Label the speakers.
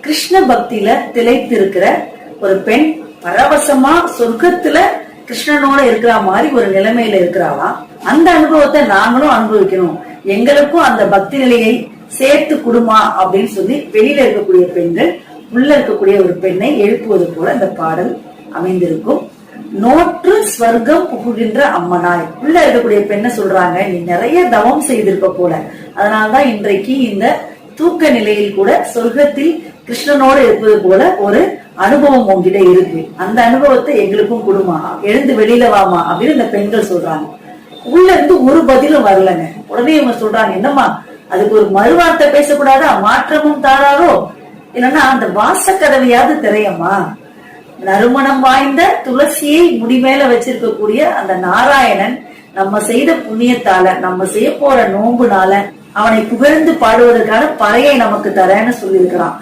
Speaker 1: கிருஷ்ண பக்தியில திளைத்திருக்கிற ஒரு பெண் பரவசமா சொர்க்கத்துல கிருஷ்ணனோட இருக்கிற மாதிரி ஒரு நிலைமையில இருக்கிறாளாம். அந்த அனுபவத்தை நாங்களும் அனுபவிக்கணும், எங்களுக்கும் அந்த பக்தி நிலையை சேர்த்து குடுமா அப்படின்னு சொல்லி வெளியில இருக்கக்கூடிய பெண்கள் உள்ள இருக்கக்கூடிய ஒரு பெண்ணை எழுப்புவது போல இந்த பாடல் அமைந்திருக்கும். நோற்று ஸ்வர்க்கம் புகுகின்ற அம்மனாய், உள்ள இருக்கக்கூடிய பெண்ணை சொல்றாங்க, நீ நிறைய தவம் செய்திருக்க போல, அதனால்தான் இன்றைக்கு இந்த தூக்க நிலையில் கூட சொர்க்கத்தில் கிருஷ்ணனோடு இருப்பது போல ஒரு அனுபவம் உங்ககிட்ட இருக்கு, அந்த அனுபவத்தை எங்களுக்கும் கொடுமா, எழுந்து வெளியில வாமா அப்படின்னு இந்த பெண்கள் சொல்றாங்க. உள்ள இருந்து ஒரு பதிலும் வரலங்க. உடனே இவங்க சொல்றாங்க, என்னம்மா அதுக்கு ஒரு மறுவார்த்தை பேசக்கூடாதா, மாற்றமும் தாராரோ, இல்லைன்னா அந்த வாசக்கதவையாவது திரையம்மா. நறுமணம் வாய்ந்த துளசியை முடிமேல வச்சிருக்கக்கூடிய அந்த நாராயணன் நம்ம செய்த புண்ணியத்தால, நம்ம செய்ய போற நோன்புனால அவனை புகழ்ந்து பாடுவதற்கான பறையை நமக்கு தரேன்னு சொல்லியிருக்கிறான்.